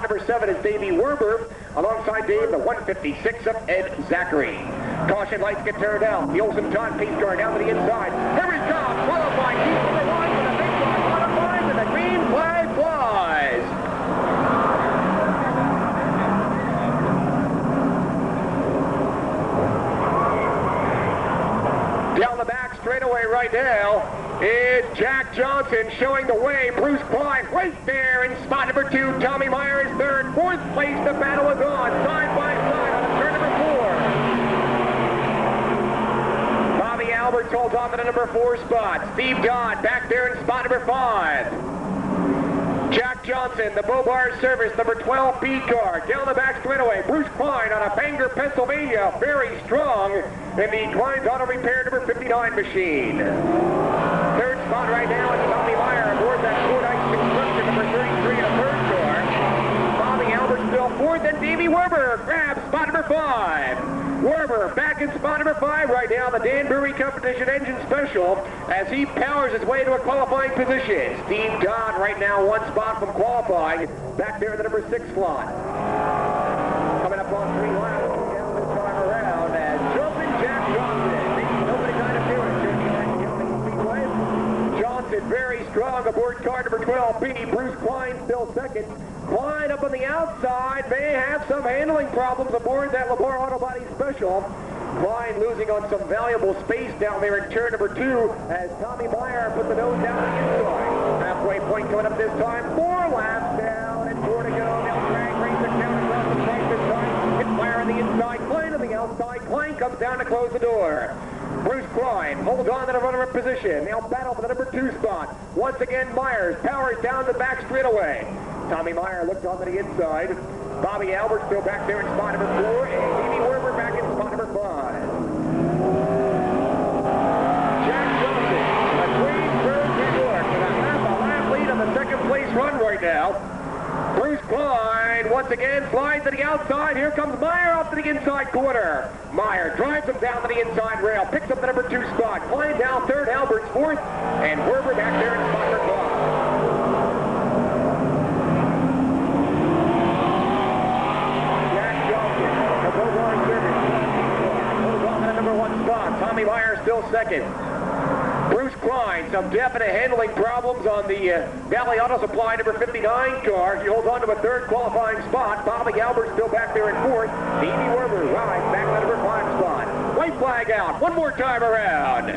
Spot number 7 is Davey Werber. Alongside Dave, the 156 of Ed Zachary. Caution lights get turned down. The Olsen Todd pace car down to the inside. Here he comes, qualifying. He's number 1 with a big block qualifies, and the green flag flies. Down the back straightaway right now is Jack Johnson showing the way. Bruce Klein right there in spot number 2. Tommy Meyer is third. 4th place, the battle is on. Side by side on turn number 4. Bobby Alberts holds on to the number 4 spot. Steve Dodd back there in spot number 5. Jack Johnson, the Bobar service, number 12 B car. Down the back straightaway, Bruce Klein on a Bangor, Pennsylvania. Very strong in the Klein's Auto Repair number 59 machine. Third spot right now is Tommy Meyer aboard that Ford Ice Construction number 33 in a third car. Bobby Albert still 4th, and Davey Werber grabs spot number 5. Werber back in spot number 5 right now, the Danbury Competition Engine Special, as he powers his way to a qualifying position. Steve Dodd right now 1 spot from qualifying, back there in the number 6 slot. Coming up on 3 laps down this time around as Jumpin Jack Johnson. Nobody kind of doing it. Johnson very strong aboard car number 12B. Bruce Klein still 2nd. Klein up on the outside may have some handling problems aboard that Lamar Auto Body Special. Klein losing on some valuable space down there in turn number 2 as Tommy Meyer put the nose down the inside. Halfway point coming up this time. 4 laps down and 4 to go. They'll drag race it down across the track this time. It's Meyer on the inside, Klein on the outside. Klein comes down to close the door. Bruce Klein holds on to the runner-up position. They'll battle for the number 2 spot. Once again, Myers powers down the back straightaway. Tommy Meyer looks on to the inside. Bobby Albert still back there in spot number 4, and Davey Werber back in spot number 5. Jack Johnson, a Greensburg, New York, with a lap lead on the 2nd place run right now. Bruce Klein once again slides to the outside. Here comes Meyer off to the inside corner. Meyer drives him down to the inside rail, picks up the number 2 spot. Klein down 3rd, Alberts 4th, and Werber back there in spot number 5. Tommy Meyer still 2nd. Bruce Klein, some definite handling problems on the Valley Auto Supply number 59 car. He holds on to a 3rd qualifying spot. Bobby Albert still back there in 4th. Davey Werber rides back to number 5 spot. White flag out. One more time around.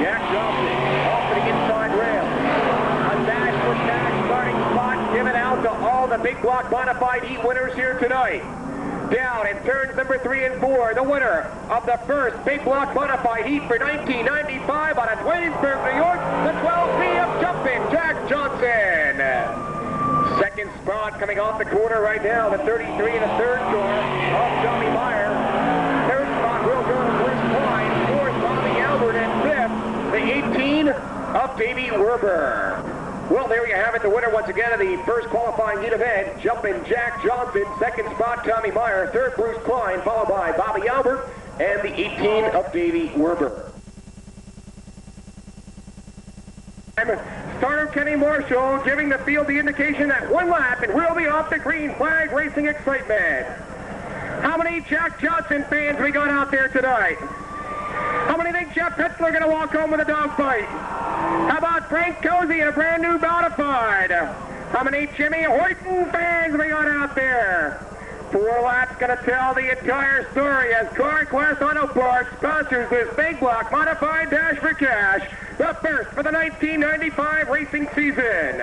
Jack Johnson off to the inside rail. A dash for dash starting spot given out to all the big block modified heat winners here tonight. Down in turns number 3 and 4, the winner of the first big block modified heat for 1995 out of Williamsburg, New York, the 12B of Jumpin, Jack Johnson. 2nd spot coming off the corner right now, the 33 in a 3rd car of Tommy Meyer. 3rd spot will go to Bruce Klein, 4th Bobby Albert, and 5th the 18 of Davey Werber. Well, there you have it. The winner once again of the first qualifying heat event, Jumpin Jack Johnson. 2nd spot, Tommy Meyer. 3rd, Bruce Klein, followed by Bobby Albert and the 18 of Davey Werber. Starter Kenny Marshall giving the field the indication that 1 lap and we'll be off the green flag racing excitement. How many Jack Johnson fans we got out there tonight? How many think Jeff Petzler going to walk home with a dogfight? How about Frank Cozy in a brand new Modified? How many Jimmy Horton fans we got out there? 4 laps going to tell the entire story as CarQuest Auto Parts sponsors this big block modified dash for cash, the first for the 1995 racing season.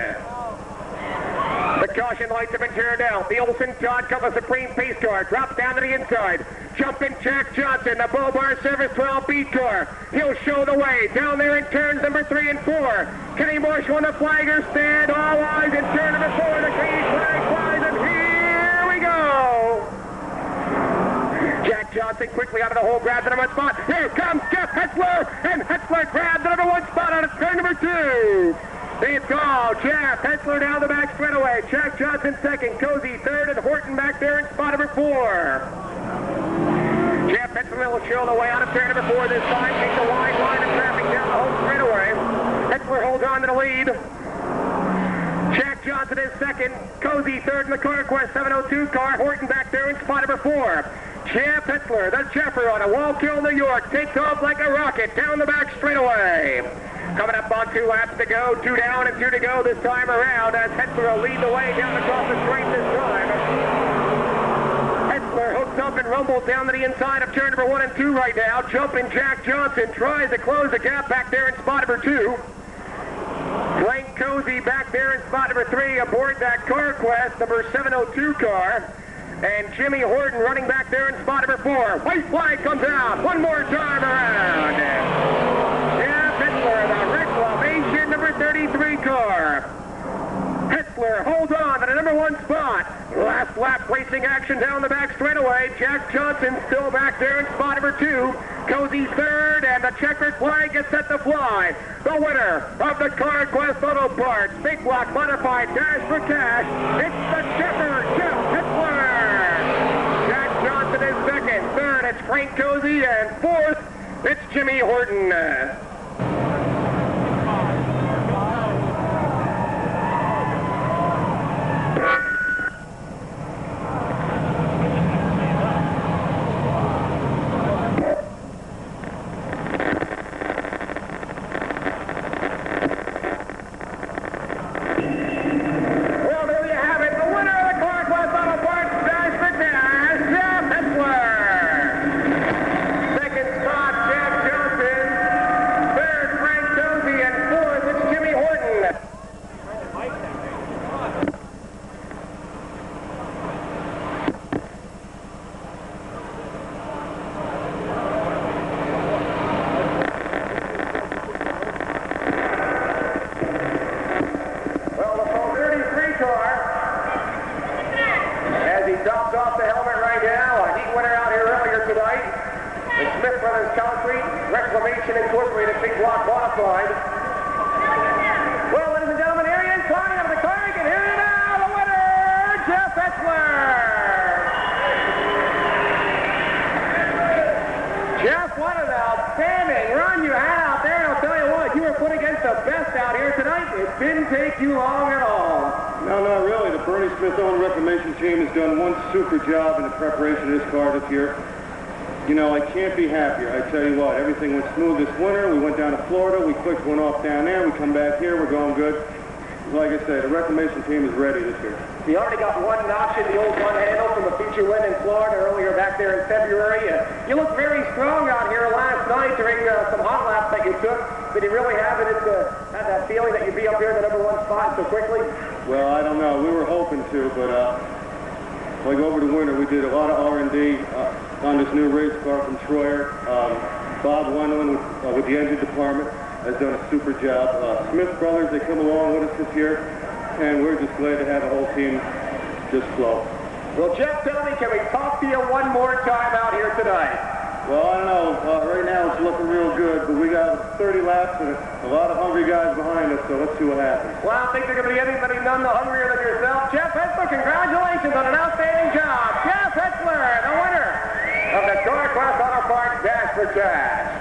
The caution lights have been turned out. The Olsen Todd Cutlass Supreme pace car drops down to the inside. Jumpin Jack Johnson, the Bobar Service 12B car. He'll show the way down there in turns number 3 and 4. Kenny Marshall on the flagger stand. All eyes in turn number 4. The green flag flies, and here we go. Jack Johnson quickly out of the hole, grabs the number 1 spot. Here comes Jeff Hetzler, and Hetzler grabs the number 1 spot out of turn number 2. It's all Jeff Hetzler down the back straightaway. Jack Johnson 2nd, Cozy 3rd, and Horton back there in spot number 4. Jeff Hetzler will show the way out of turn number 4 this time. Takes a wide line of traffic down the home straightaway. Hetzler holds on to the lead. Jack Jack Johnson is second. Cozy third in the CarQuest 702 car. Horton back there in spot number 4. Jeff Hetzler, the Jeffer on a Wallkill, New York, takes off like a rocket down the back straightaway. Coming up on 2 laps to go, 2 down and 2 to go this time around as Hetzler will lead the way down across the straight this time. Hetzler hooks up and rumbles down to the inside of turn number 1 and 2 right now. Jumpin' Jack Johnson tries to close the gap back there in spot number 2. Frank Cozy back there in spot number 3 aboard that CarQuest number 702 car. And Jimmy Horton running back there in spot number 4. White flag comes out. One more time around. Jeff Hetzler, the Reclamation number 33 car. Hetzler holds on to the number 1 spot. Last lap racing action down the back straightaway. Jack Johnson still back there in spot number 2. Cozy third, and the checkered flag gets set to fly. The winner of the CarQuest Auto Parts Big Block Modified Dash for Cash, it's the Checker, Jeff Hetzler. Jack Johnson is second. Third, it's Frank Cozy, and fourth, it's Jimmy Horton. Reclamation Incorporated Big Block Modified. Well, ladies and gentlemen, here he is climbing out of the car. You can hear it now. The winner, Jeff Hetzler. Jeff, what an outstanding run you had out there. And I'll tell you what, you were put against the best out here tonight. It didn't take you long at all. No, not really. The Bernie Smith-owned Reclamation team has done one super job in the preparation of this car this year. You know, I can't be happier. I tell you what, everything went smooth this winter. We went down to Florida. We clicked one off down there. We come back here. We're going good. Like I said, the Reclamation team is ready this year. You already got one notch in the old one handle from the feature win in Florida earlier back there in February. You looked very strong out here last night during some hot laps that you took. Did you really have had that feeling that you'd be up here in the number 1 spot so quickly? Well, I don't know. We were hoping to, but like over the winter, we did a lot of R&D on this new race car from Troyer. Bob Wendland with the engine department has done a super job. Smith Brothers, they come along with us this year, and we're just glad to have the whole team just flow. Well, Jeff, tell me, can we talk to you one more time out here tonight? Well, I don't know. Right now it's looking real good, but we got 30 laps and a lot of hungry guys behind us, so let's see what happens. Well, I don't think there's going to be anybody none the hungrier than yourself. Jeff Hetzler, congratulations on an outstanding job. Jeff Hetzler, the winner of the CarQuest Auto Parts Dash for Cash.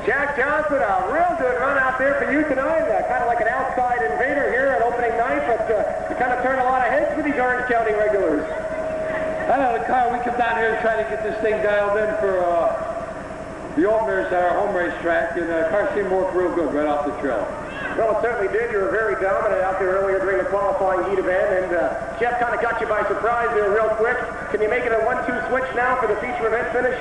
Jack Johnson, a real good run out there for you tonight. Kind of like an outside invader here at opening night, but you kind of turned a lot of heads with these Orange County regulars. I know the car, we come down here and try to get this thing dialed in for the Altmares at our home racetrack, and the car seemed to work real good right off the trail. Well, it certainly did. You were very dominant out there earlier during the qualifying heat event, and Jeff kind of got you by surprise there real quick. Can you make it a 1-2 switch now for the feature event finish?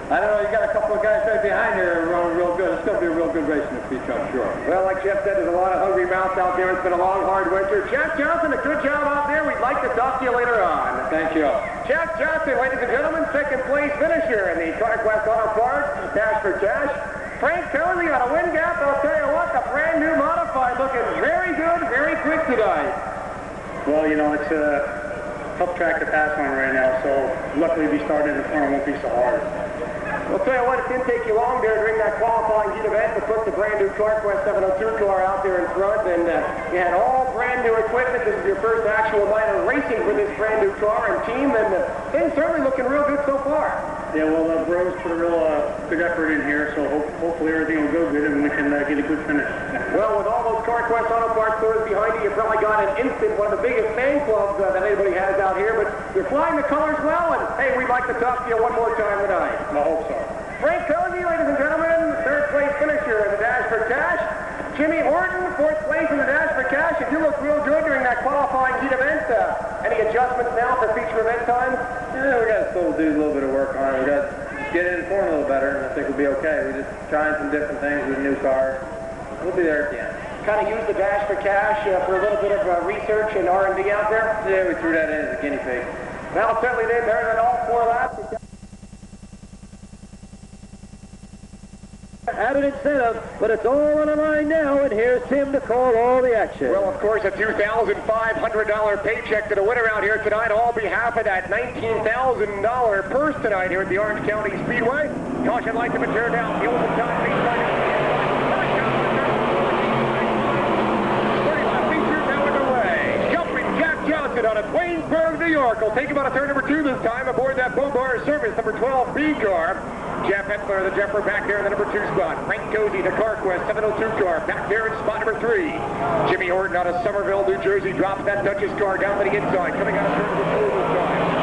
I don't know, you got a couple of guys right behind there running real good. It's going to be a real good race in the feature, I'm sure. Well, like Jeff said, there's a lot of hungry mouths out there. It's been a long, hard winter. Jack Johnson, a good job out there. We'd like to talk to you later on. Thank you. Jack Johnson, ladies and gentlemen, second place finisher in the CarQuest Auto Parts Dash for Cash. Frank Cozy on a win gap. I'll tell you what, the brand new modified looking very good, very quick tonight. Well, you know, it's a tough track to pass on right now, so luckily we started in the front, it won't be so hard. I'll tell you what, it didn't take you long there during that qualifying heat event to put the brand new CarQuest 702 car out there in front, and you had all brand new equipment. This is your first actual night of racing for this brand new car and team, and things certainly looking real good so far. Yeah, well, Bros put a real good effort in here, so hopefully everything will go good and we can get a good finish. Well, with all those CarQuest Auto Parts stores behind you, you probably got an instant, one of the biggest fan clubs that anybody has out here, but you're flying the colors well, and hey, we'd like to talk to you one more time tonight. I hope so. Frank Cozy, ladies and gentlemen, third place finisher in the Dash for Cash. Jimmy Horton, fourth place in the Dash for Cash. And you look real good during that qualifying heat event. Any adjustments now for feature event time? Yeah, we got to still do a little bit of work on it. We got to get it in form a little better, and I think we'll be okay. We're just trying some different things with the new car. We'll be there at the end. Kind of use the Dash for Cash for a little bit of research and R&D out there? Yeah, we threw that in as a guinea pig. Well, certainly did. There's an all 4 laps. Added incentive, but it's all on the line now, and here's Tim to call all the action. Well, of course, a $2,500 paycheck to the winner out here tonight, all behalf of that $19,000 purse tonight here at the Orange County Speedway. Caution lights have been turned down. Fuel and time baseline. Features now underway. Jumpin' Jack Johnson out of Waynesburg, New York. Will take him out of turn number 2 this time aboard that Bobar service number 12B car. Jeff Hepler, the Jeffer, back there in the number 2 spot. Frank Cozy, the CarQuest 702 car, back there in spot number 3. Jimmy Horton out of Somerville, New Jersey, drops that Duchess car down to the inside, coming out of turn number 4 this time.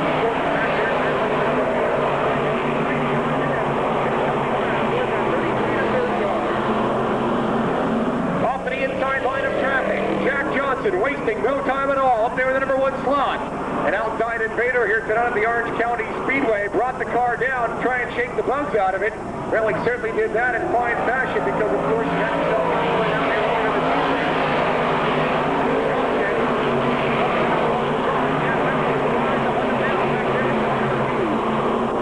Off to the inside line of traffic. Jack Johnson wasting no time at all up there in the number 1 slot. An outside invader here tonight at the Orange County Speedway brought the car down to try and shake the bugs out of it. Well, he certainly did that in fine fashion because, of course, he had himself down there over the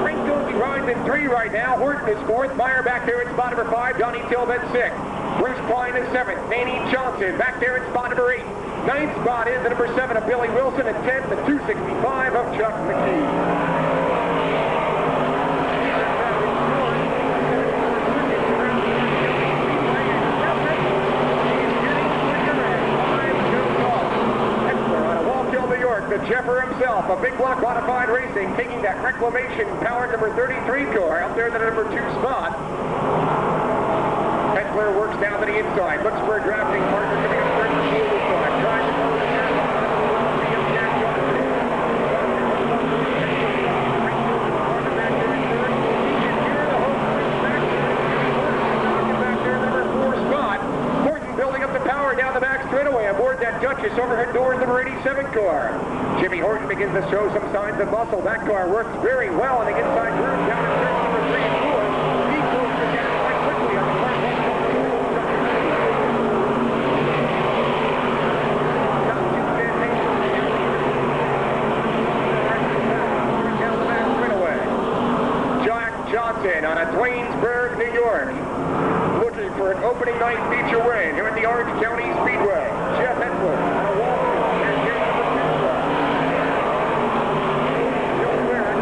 Frank Cozy rides in 3 right now. Horton is 4th. Meyer back there in spot number 5. Donnie Tillman 6th. Bruce Klein is 7th. Danny Johnson back there in spot number 8. 9th spot is the number 7 of Billy Wilson, and 10th, the 265 of Chuck McKee. Out of Walkill, New York, the Jeffer himself, a big block modified racing, taking that Reclamation powered number 33 car out there in the number 2 spot. Hepler works down to the inside, looks for a drafting partner coming up third and fourth this time. Tries to go to the Jack Johnson. Back there in the number 4 spot. Horton building up the power down the back straightaway aboard that Duchess overhead doors number 87 car. Jimmy Horton begins to show some signs of muscle. That car works very well on the inside groove down in turn number 3 and 4. He closes it down quite quickly on the front wall. Johnson out of Waynesburg, New York, looking for an opening night feature win here at the Orange County Speedway. Jeff Hepler out of Walkill, and here's number 2 spot. Joe Barrett,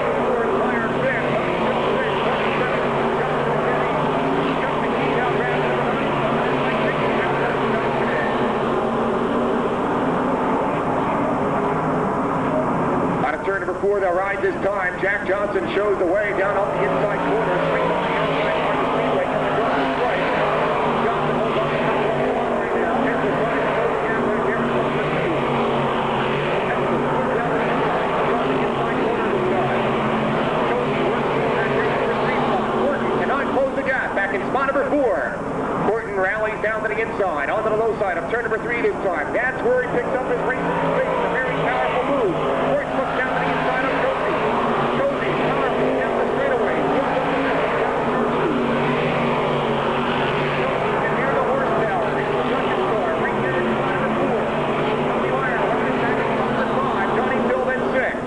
44th, Meyer 5th, Chuck McKee down there, out of turn number 4, they'll ride this time. Jack Johnson shows the way down off the inside corner. Swings on the outside part of the speedway. Coming across the strike. Johnson holds on to the top of the line right now. Hepler running the first down right there. Hepler puts down the inside. Across the inside corner this time. Cozy works back there in number 3 spot. Horton cannot close the gap. Back in spot number 4. Horton rallies down to the inside. Onto the low side of turn number 3 this time. That's where he picks up his racing space. A very powerful move. Horton looks down to the inside of Cozy. Cozy powerful down the straightaway. Moves up the middle. Down to turn 2. And near the horsepower. It's the Duchess car. Right there in spot number 4. Tommy Meyer running back in spot number 5. Johnny Tillman 6th.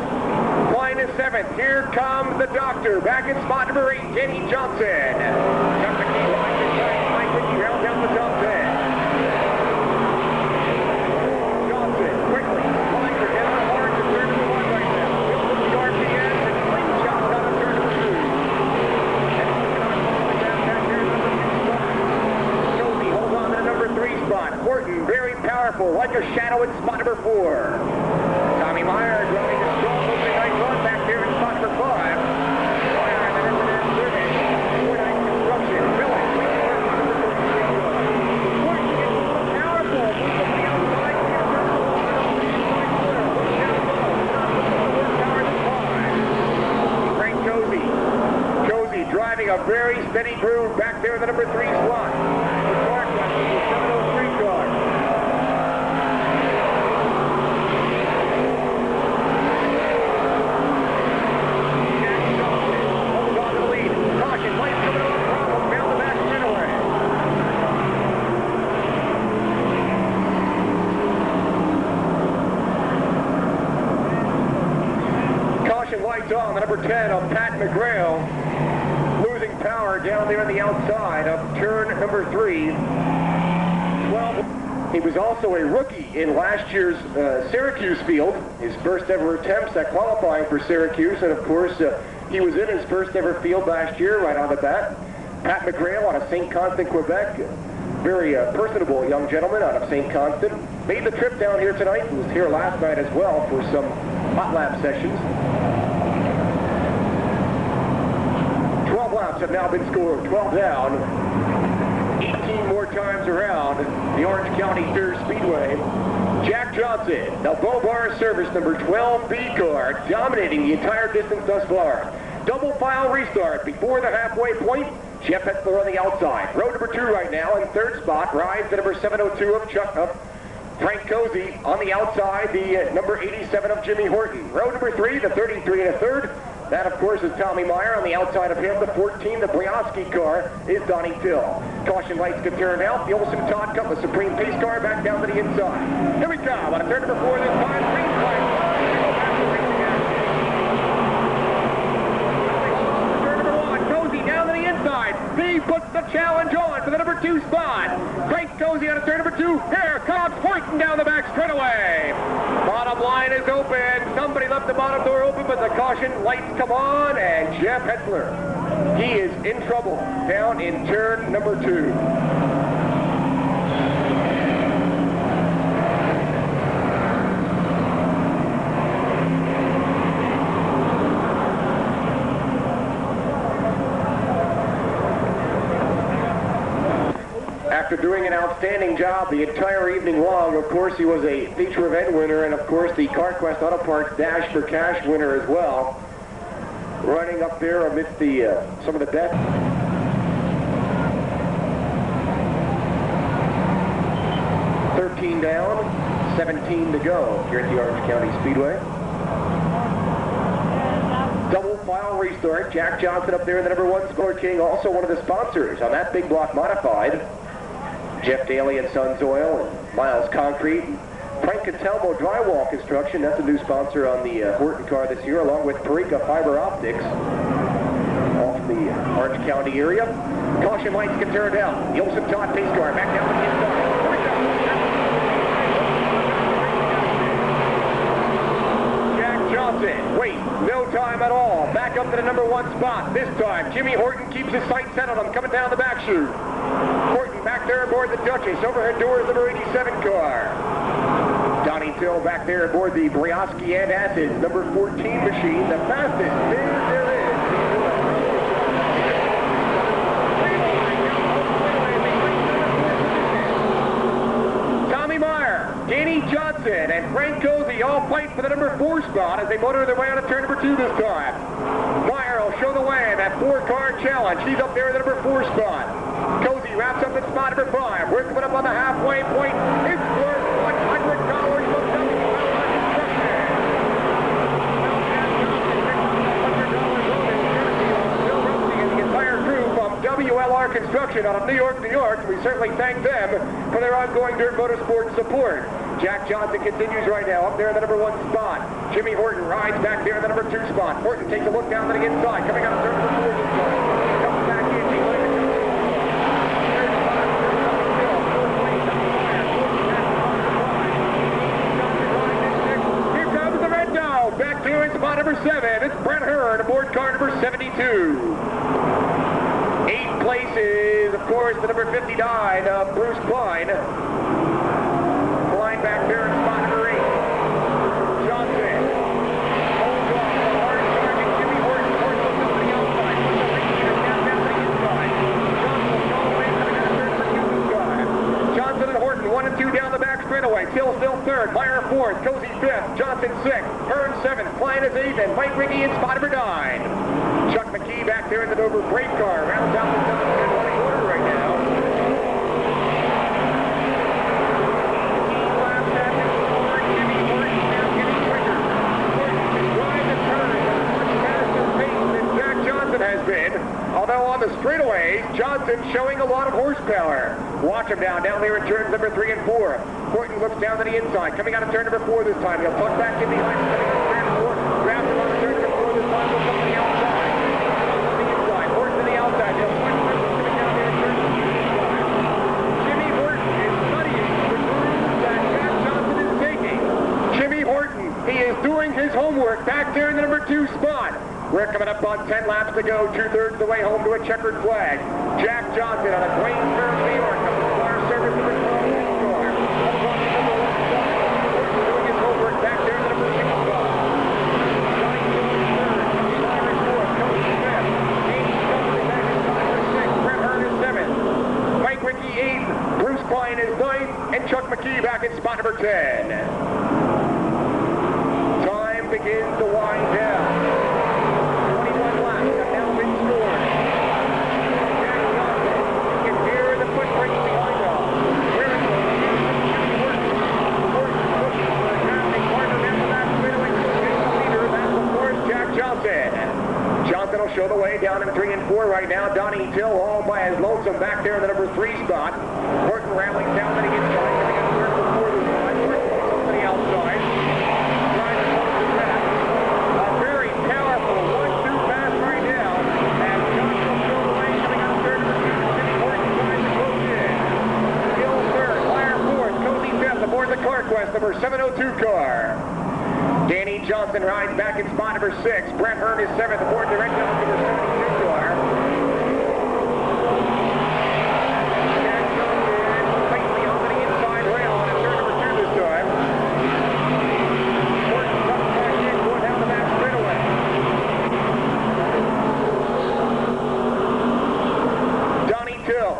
Klein is 7th. Here comes the Doctor. Back in spot number 8. Danny Johnson. Chuck McKee lines it tight. Mike Ricky rounds down the top 10. Johnson quickly lines it down hard to turn number 1 right now. Builds up the RPM and slingshots out of turn number 2. And down back there in number 2 spot. Cozy holds on to the number 3 spot. Horton very powerful, like a shadow in spot number 4. Tommy Meyer driving a strong opening night run back there in spot number 5. a very steady groove back there in the number 3 slot. The Carquest is the 703 car. Holds on to the lead. Caution, lights coming on the problem. Down the back straightaway. Caution lights on, the number 10 of Pat McGrail, losing power down there on the outside of turn number 3. 12. He was also a rookie in last year's Syracuse field, his first ever attempts at qualifying for Syracuse, and of course he was in his first ever field last year right on the bat. Pat McGrail out of St. Constant, Quebec, very personable young gentleman out of St. Constant. Made the trip down here tonight, was here last night as well for some hot lap sessions. 12 laps have now been scored, 12 down, 18 more times around the Orange County Fair Speedway. Jack Johnson, the Bobar service number 12B car, dominating the entire distance thus far. Double file restart before the halfway point. Jeff Hetzler on the outside. Row number 2 right now in third spot. Rides the number 702 of Frank Cozy on the outside, the number 87 of Jimmy Horton. Row number 3, the 33 and a third. That, of course, is Tommy Meyer. On the outside of him, the 14, the Brianski car, is Donnie Till. Caution lights get turned out. The Olson Todd Cup, the Supreme Pace car, back down to the inside. Here we go. On a turn number 4 this time. Green flag. Turn number 1. Cozy down to the inside. B puts the challenge on for the number 2 spot. Frank Cozy on a turn number 2. Here comes Horton down the back straightaway. Bottom line is open. Somebody left the bottom door open, but the caution lights come on, and Jeff Hetzler, he is in trouble down in turn number 2. After doing an outstanding job the entire evening long, of course, he was a feature event winner and, of course, the Carquest Auto Parts Dash for Cash winner as well. Running up there amidst the some of the best. 13 down, 17 to go here at the Orange County Speedway. Double file restart. Jack Johnson up there in the number 1 Score King, also one of the sponsors on that big block modified. Jeff Daly and Sons Oil and Miles Concrete. Frank Catalmo Drywall Construction, that's a new sponsor on the Horton car this year, along with Parika Fiber Optics off the Orange County area. Caution lights get turned out. The Olson Todd Pace car back down to the inside. Jack Johnson, wait, no time at all. Back up to the number 1 spot. This time, Jimmy Horton keeps his sights set on him coming down the back chute. Horton back there aboard the Duchess. Overhead doors, number 87 car. Donnie Till back there aboard the Brianski and Acids, number 14 machine, the fastest there is. Tommy Meyer, Danny Johnson, and Frank Cozy all fight for the number 4 spot as they motor their way out of turn number 2 this time. Meyer will show the way in that 4-car challenge. He's up there in the number 4 spot. Cozy wraps up in spot number 5. We're coming up on the halfway point. It's worth $100 from WLR Construction. Bill Rosie and the entire crew from WLR Construction out of New York, New York. We certainly thank them for their ongoing dirt motorsport support. Jack Johnson continues right now up there in the number 1 spot. Jimmy Horton rides back there in the number 2 spot. Horton takes a look down to the inside, coming out of turn number 4 this time. Comes back in. Back here in spot number 7, it's Brett Hearn aboard car number 72. 8 places, of course, the number 59 of Bruce Klein. Klein back there in spot number 8. Johnson holds off the hard charging Jimmy Horton. Horton looks up to the outside. Puts the lane down to the inside. Johnson will show the way coming out of turn for Cuban's drive. Johnson and Horton 1 and 2 down the back straightaway. Till still 3rd. Meyer 4th. Cozy 5th, Johnson 6th, Hearn 7th, Klein is 8th, and Mike Rickey in spot number 9. Chuck McKee back there in the Dover freight car. Rounds out the 7th and running order right now. Has been, although on the straightaways, Johnson showing a lot of horsepower. Watch him now, down there in turns number 3 and 4. Horton looks down to the inside, coming out of turn number 4 this time. He'll tuck back in behind, coming out of turn 4. Grabs him on the turn number 4 this time, goes up to the outside. On the inside, Horton to the outside. He'll swing coming down there in turn number 5. Jimmy Horton is studying the groove that Jack Johnson is taking. Jimmy Horton, he is doing his homework back there in the number 2 spot. We're coming up on 10 laps to go, 2/3 of the way home to a checkered flag. Jack Johnson on a Quain Curve, New York, comes to fire service number 12 in score. Doing his homework back there in the number 6 spot. Johnny Jones third, Tony Myers fourth, Coach 5th, Andy Stumpler back in spot number 6, Brett Hearn is 7th, Mike Rickey 8th, Bruce Klein is 9th, and Chuck McKee back in spot number 10. Time begins to wind down. Johnson will show the way down in 3 and 4 right now. Donnie Till all by his lonesome back there in the number 3 spot. Horton rallies down to the inside, coming out of turn number 4 this time. Horton goes up to the outside. Tries to close the back. A very powerful 1-2 pass right now. And Johnson will show the way coming out of turn number 2. Jimmy Horton tries to close in. Gill third, Meyer fourth, Cozy 5th aboard the CarQuest number 702 car. Danny Johnson rides back in spot number 6. Brett Hearn is 7th aboard the red number 72 car. Jack Johnson tightly onto the inside rail on a turn number 2 this time. Horton tucks back in, going down the back straightaway. Donnie Till,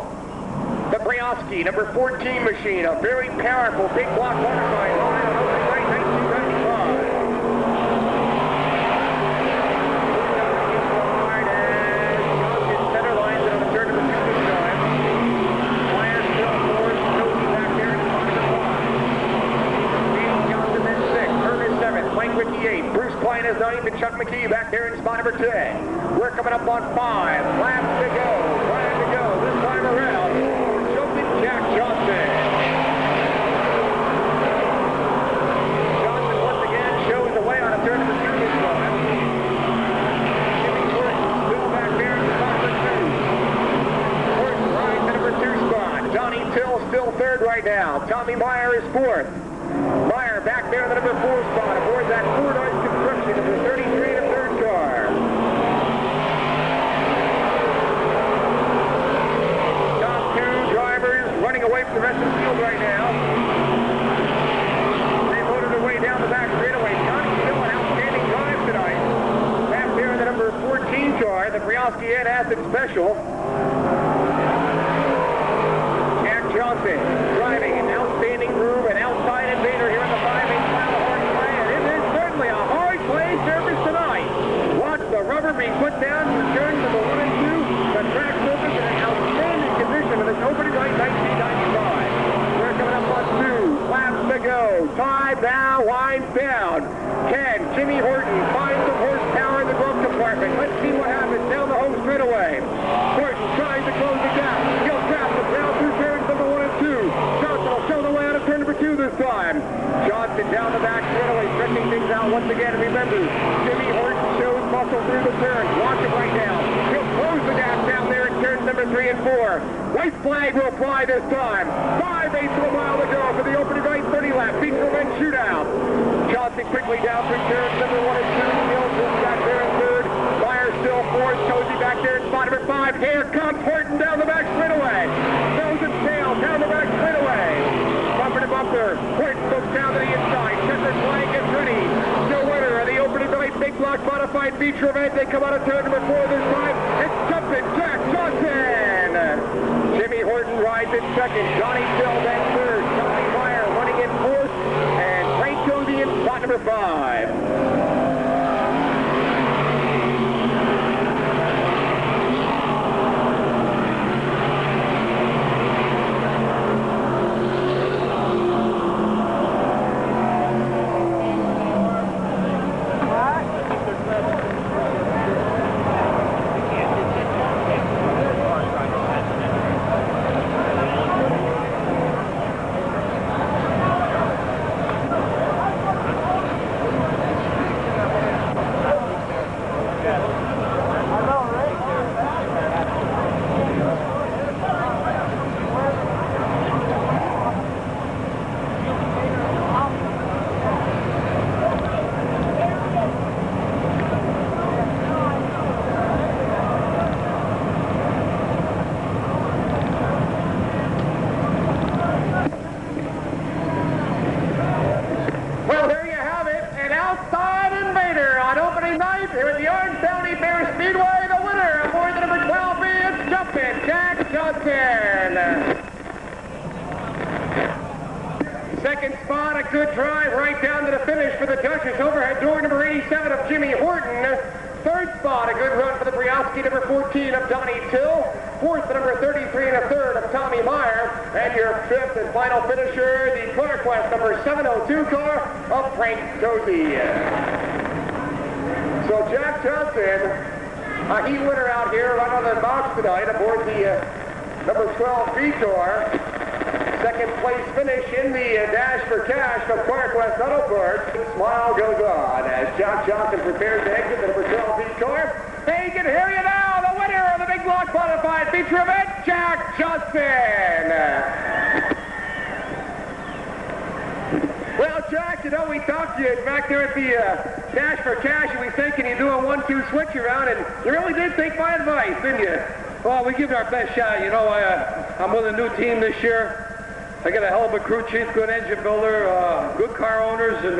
the Brioski, number 14 machine, a very powerful big block motorcycle. On opening night 1995. Bruce Klein is 9th and Chuck McKee back there in spot number 10. We're coming up on 5 laps to go. Time to go this time around. Jumpin' Jack Johnson. Johnson once again shows the way on a turn number 2 this time. Jimmy Horton still back there in spot number 2. Horton rides to number 2 spot. Donnie Till still 3rd right now. Tommy Meyer is 4th. Meyer back there in the number 4 spot aboard that Ford Ice Construction number 33 in the 3rd car. Top 2 drivers running away from the rest of the field right now. They loaded their way down the back straightaway. Johnny still an outstanding drive tonight. Back there in the number 14 car, the Brioski Ed Acid Special. Jack Johnson driving an outstanding groove, an outside invader here in the 5/8 mile hard play, and it is certainly a hard play surface tonight. Watch the rubber being put down for turns number 1 and 2. The track surface in an outstanding condition with its opening night 1995. We're coming up on 2 laps to go. Time now winds down. Can Jimmy Horton find some horsepower in the glove compartment? Let's see what happens down the home straightaway. Horton tries to close the gap. He'll trap the down through turns number 1 and 2. Johnson will show the way out of turn number 2 this time. Johnson down the back straightaway, stretching things out once again. Remember, Jimmy Horton shows muscle through the turns. Watch him right now. He'll close the gap down there in turns number 3 and 4. White flag will fly this time. 5/8 of a mile to go for the opening right 30 lap. Beat revenge shootout. Johnson quickly down through turns number 1 and 2. Gil's back there in 3rd. Meyer still 4th. Cozy back there in spot number 5. Here comes Horton down the back straightaway. Nose and tail down the back straightaway. Bumper to bumper. Horton looks down to the inside. Checkered flag gets ready. The winner of the opening night big block modified feature event. They come out of turn number 4 this time. It's Jumpin' Jack Johnson. Jimmy Horton rides in 2nd. Johnny Till then 3rd. Tommy Meyer running in 4th. And Frank Cozy in spot number 5. Here at the Orange County Fair Speedway, the winner aboard the number 12B, it's Jumpin, Jack Johnson. Second spot, a good drive right down to the finish for the Duchess. Overhead door number 87 of Jimmy Horton. Third spot, a good run for the Briowski, number 14 of Donnie Till. Fourth, the number 33 and a third of Tommy Meyer. And your fifth and final finisher, the CarQuest number 702 car of Frank Dozy. So Jack Johnson, a heat winner out here right on the box tonight aboard the number 12B car. Second place finish in the Dash for Cash from CarQuest Auto Parts. Smile goes on as Jack Johnson prepares to exit the number 12B car. Hey, can hear you now, the winner of the Big Block Modified feature event, Jack Johnson. Well, Jack, you know, we talked to you back there at the Dash for Cash, and we said, can you do a 1-2 switch around? And you really did take my advice, didn't you? Well, we give it our best shot. You know, I'm with a new team this year. I got a hell of a crew chief, good engine builder, good car owners, and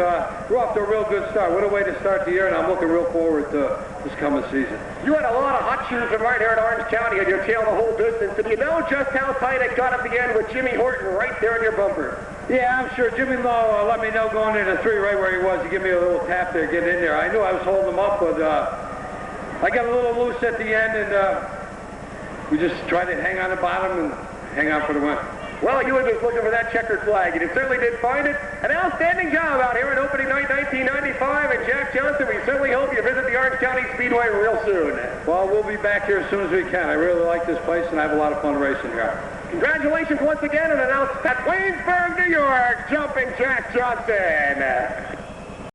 we're off to a real good start. What a way to start the year, and I'm looking real forward to this coming season. You had a lot of hot shoes from right here in Orange County, and you tailed the whole distance. And you know just how tight it got at the end with Jimmy Horton right there in your bumper. Yeah, I'm sure. Jimmy Lowe let me know going into 3 right where he was. He gave me a little tap there, getting in there. I knew I was holding him up, but I got a little loose at the end, and we just tried to hang on the bottom and hang on for the win. Well, you were just looking for that checkered flag, and you certainly did find it. An outstanding job out here on opening night 1995, and Jack Johnson, we certainly hope you visit the Orange County Speedway real soon. Well, we'll be back here as soon as we can. I really like this place, and I have a lot of fun racing here. Congratulations once again, and announced at Waynesburg, New York, Jumpin' Jack Johnson.